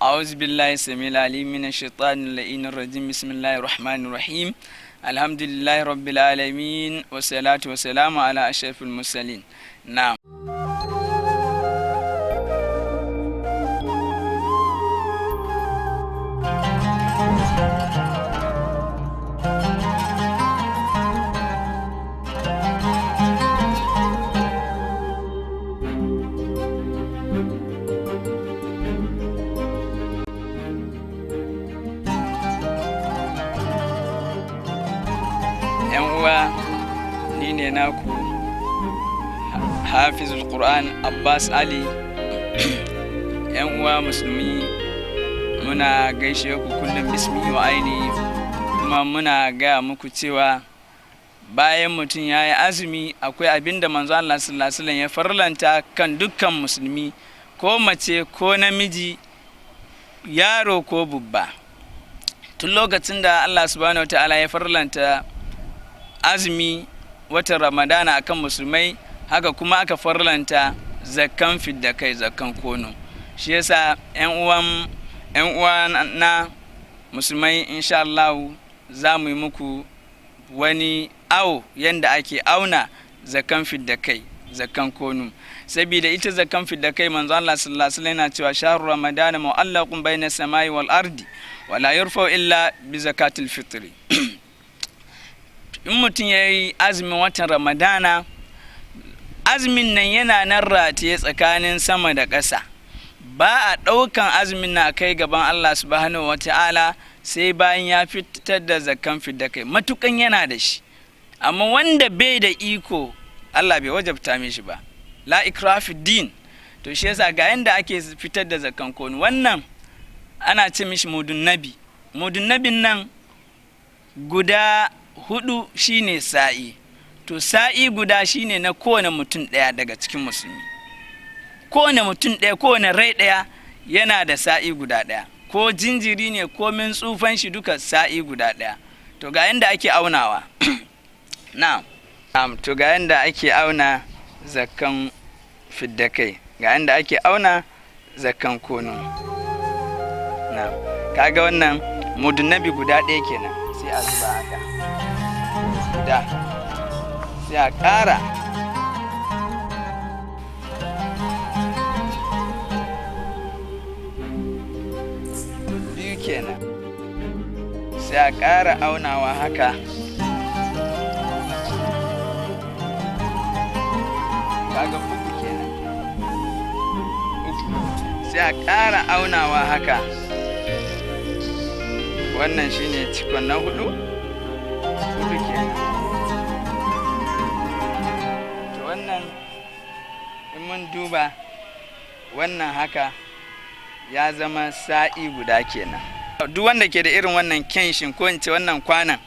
أعوذ بالله السميع العليم من الشيطان اللعين الرجيم بسم الله الرحمن الرحيم الحمد لله رب العالمين والصلاة والسلام على أشرف المرسلين. نعم. uwa ni ne naku hafizul Qur'an Abbas Ali. yan uwa musulmi, muna gaishe ku kullum bismi wa aini, kuma muna gaya muku cewa bayan mutum ya yi azumi akwai abinda manzo Allah sallallahu alaihi wasallam ya farlanta kan dukkan musulmi, ko mace ko namiji, yaro ko babba. Tun lokacin da Allah subhanahu wataala ya farlanta azumi watan Ramadana akan musulmai, haka kuma aka farlanta zakkan fidda kai, zakkan kono. Shi yasa yan uwa na musulmai, insha Allah za mu yi muku wani yanda ake auna zakkan fidda kai, zakkan kono. Saboda ita zakkan fidda kai, manzo Allah sallallahu alaihi wasallam yana cewa shahru ramadana mu'allaqun bayna samai wal ardi wala yurfa illa bi zakatil fitri. In mutum ya yi azumin watan Ramadana, azumin nan yana nan rataye tsakanin sama da ƙasa. Ba a ɗaukan azumin na kai gaban Allah subhanahu wa ta'ala sai bayan ya fitar da zakkan fidda kai, matukan yana da shi. Amma wanda bai da iko, Allah bai wajabta mishi ba. La ikraha fid din. To shi yasa ga yanda ake fitar da zakkan kono. Wannan ana ce mishi mudun nabi. Mudun nabin nan guda 4 shine sa'i. To sa'i guda shine na kowane mutum ɗaya daga cikin musulmi. Kowane mutum ɗaya, kowane rai ɗaya yana da sa'i guda ɗaya. Ko jinjiri ne ko min tsufan shi, duka sa'i guda ɗaya. To ga yanda ake aunawa. Na'am. To ga yanda ake auna zakkan fidda kai. Ga yanda ake auna zakkan kono. Na'am. Kaga wannan mudun nabi guda ɗaya kenan. Sai a zuba haka. Da sai a ƙara. Biyu kenan. Sai a ƙara aunawa haka. Kaga 3 kenan. 3. Sai a ƙara aunawa haka. Wannan shine cikon na 4 kenan. To wannan in mun duba wannan haka ya zama sa'i guda kenan. Duk wanda ke da irin wannan kenshin, ko in ce wannan kwanan,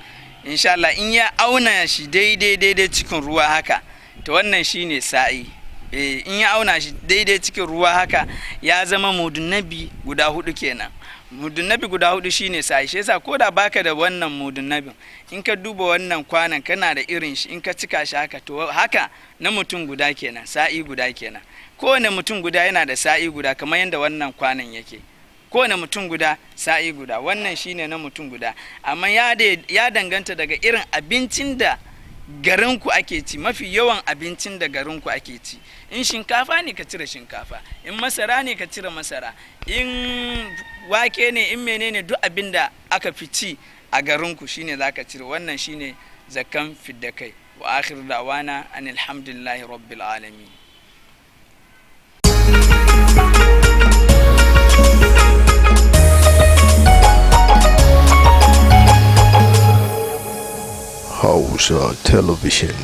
insha Allah in ya auna shi daidai cikin ruwa haka, to wannan shine sa'i. In ya auna shi daidai cikin ruwa haka, ya zama mudun nabi guda 4 kenan. Mudun nabi guda 4 shine sa'i. Shi yasa koda baka da wannan mudun nabin, in ka duba wannan kwanan kana da irin shi, in ka cika shi haka, to haka na mutum guda kenan, sa'i guda kenan. Kowane mutum guda yana da sa'i guda, kamar yadda wannan kwanan yake. Kowane mutum guda sa'i guda, wannan shine na mutum guda. Amma ya danganta daga irin abincin da garinku ake ci. Mafi yawan abincin da garinku ake ci, in shinkafa ne ka cire shinkafa, in masara ne ka cire masara, in wake ne, in menene, duk abin da aka fi ci a garinku shine zaka cire. Wannan shine zakkan fidda kai. Wa akhir da'wana anil hamdulillahi rabbil alamin. Hausa Television.